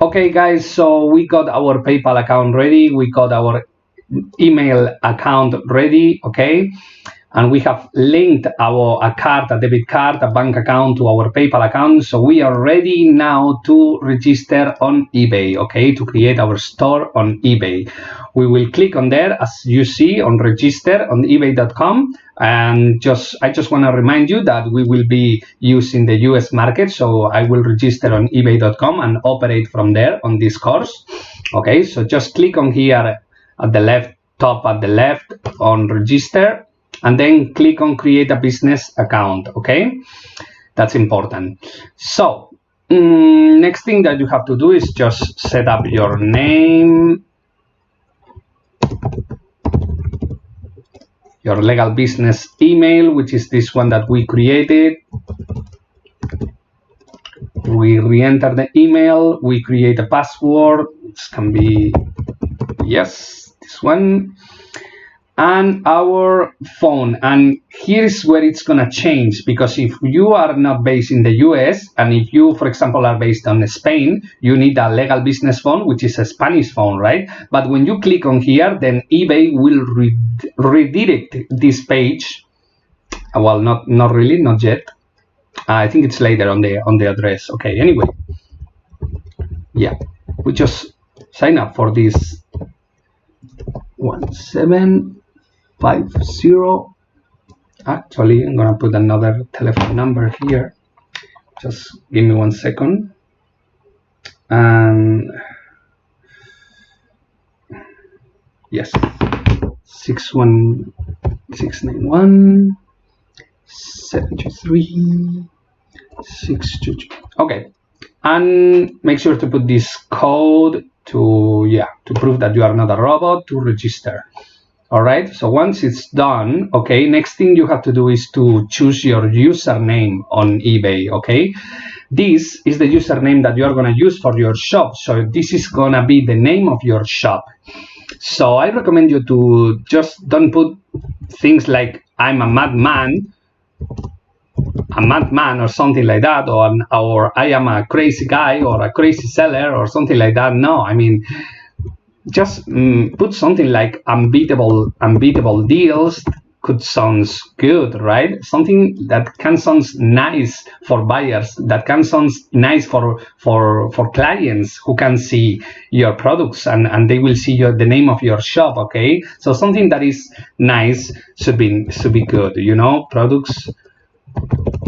Okay, guys, so we got our PayPal account ready. We got our email account ready, okay? And we have linked a card, a debit card, a bank account to our PayPal account. So we are ready now to register on eBay, okay? To create our store on eBay. We will click on there, as you see, on register on ebay.com. And I just want to remind you that we will be using the US market. So I will register on ebay.com and operate from there on this course. Okay, so just click on here at the left, top at the left on register, and then click on create a business account. Okay, that's important. So next thing that you have to do is just set up your name, your legal business email, which is this one that we created. We re-enter the email, we create a password. This can be, yes, this one, and our phone. And here's where it's gonna change, because if you are not based in the US, and if you, for example, are based on Spain, you need a legal business phone, which is a Spanish phone, right? But when you click on here, then eBay will redirect this page. Well, not really, not yet. I think it's later on the address. Okay, anyway, yeah, we just sign up for this 1750. Actually, I'm gonna put another telephone number here. Just give me 1 second. And yes, 691 723 622. Okay, and make sure to put this code to prove that you are not a robot, to register. All right, so once it's done, okay, next thing you have to do is to choose your username on eBay. Okay, this is the username that you are going to use for your shop. So this is going to be the name of your shop. So I recommend you to just don't put things like I'm a madman or something like that, or I am a crazy guy or a crazy seller or something like that. No, I mean, just put something like unbeatable deals. Could sounds good, right? Something that can sound nice for buyers, that can sound nice for clients who can see your products, and they will see the name of your shop. Okay, so something that is nice should be good, you know. Products,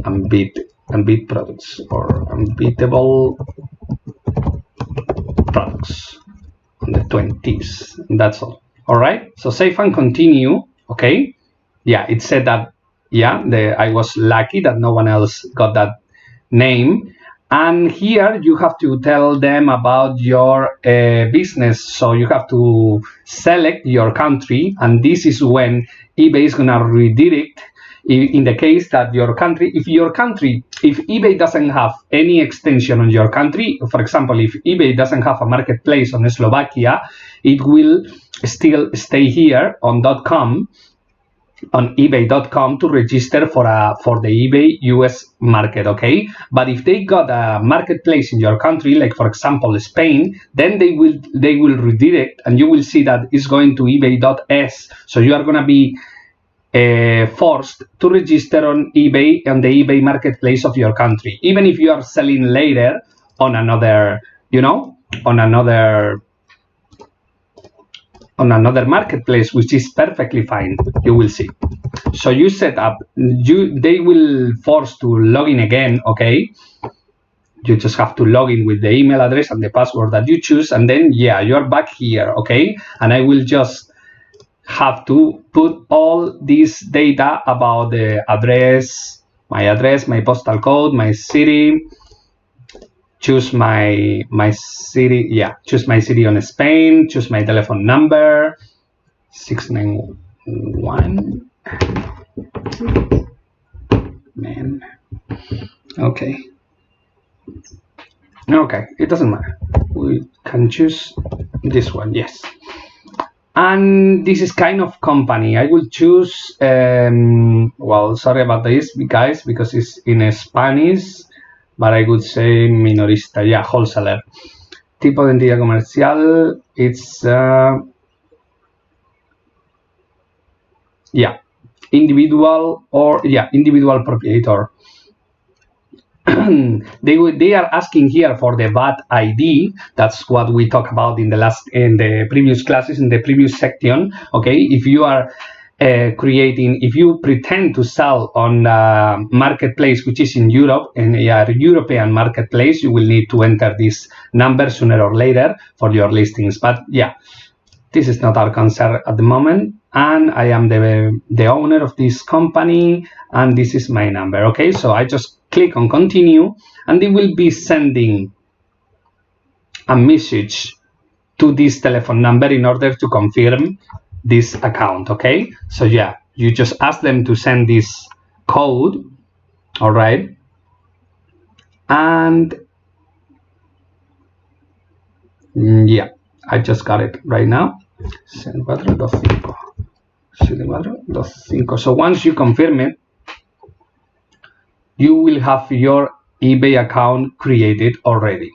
unbeat products, or unbeatable products on the 20s. That's all. All right, so save and continue. Okay, yeah, it said that, yeah, I was lucky that no one else got that name. And here you have to tell them about your business. So you have to select your country, and this is when eBay is gonna redirect. In the case that your country, if eBay doesn't have any extension on your country, for example, if eBay doesn't have a marketplace on Slovakia, it will still stay here on .com, on ebay.com, to register for the eBay US market. Okay, but if they got a marketplace in your country, like for example Spain, then they will redirect, and you will see that it's going to ebay.es. So you are going to be forced to register on eBay, on the eBay marketplace of your country, even if you are selling later on another, you know, on another marketplace, which is perfectly fine. You will see. So you set up, they will force to log in again. Okay, you just have to log in with the email address and the password that you choose, and then yeah, you're back here. Okay, and I will just have to put all this data about the address, my postal code, my city, choose my city, yeah, choose my city on Spain, choose my telephone number, 691, man, okay, it doesn't matter, we can choose this one, yes. And this is kind of company. I will choose, well, sorry about this, guys, because it's in Spanish, but I would say minorista, yeah, wholesaler. tipo de entidad comercial, it's yeah, individual or individual proprietor. They are asking here for the VAT ID. That's what we talked about in the previous classes, in the previous section. Okay, if you are if you pretend to sell on a marketplace which is in Europe, in a European marketplace, you will need to enter this number sooner or later for your listings. But yeah, this is not our concern at the moment. And I am the owner of this company, and this is my number. Okay, so I just click on continue, and they will be sending a message to this telephone number in order to confirm this account. Okay, so yeah, you just ask them to send this code. All right, and yeah, I just got it right now. 7425. So once you confirm it, you will have your eBay account created already.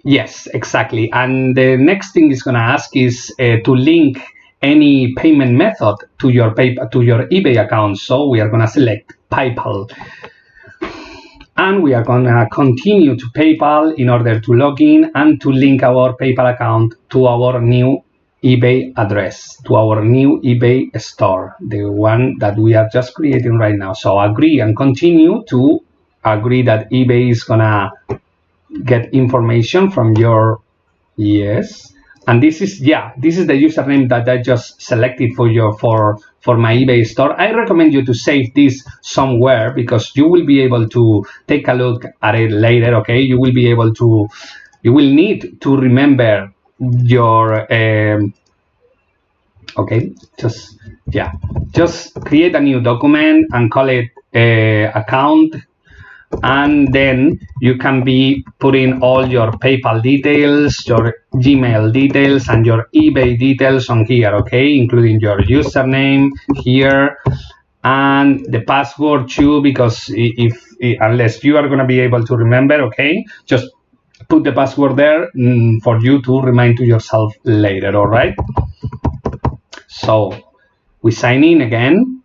Yes, exactly. And the next thing it's going to ask is to link any payment method to your eBay account. So we are going to select PayPal. And we are going to continue to PayPal in order to log in and to link our PayPal account to our new eBay address, to our new eBay store, the one that we are just creating right now. So agree and continue to agree that eBay is going to get information from your, yes. And this is the username that I just selected for my eBay store. I recommend you to save this somewhere because you will be able to take a look at it later. Okay, you will need to remember your okay, just create a new document and call it account. And then you can be putting all your PayPal details, your Gmail details, and your eBay details on here, okay, including your username here and the password too, because unless you are going to be able to remember, okay, just put the password there for you to remind to yourself later. All right, so we sign in again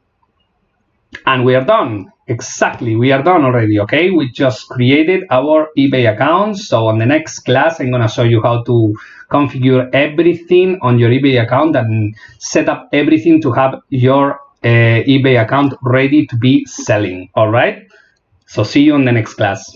and we are done. Exactly, we are done already. Okay, we just created our eBay account. So on the next class, I'm going to show you how to configure everything on your eBay account and set up everything to have your eBay account ready to be selling. All right, so see you on the next class.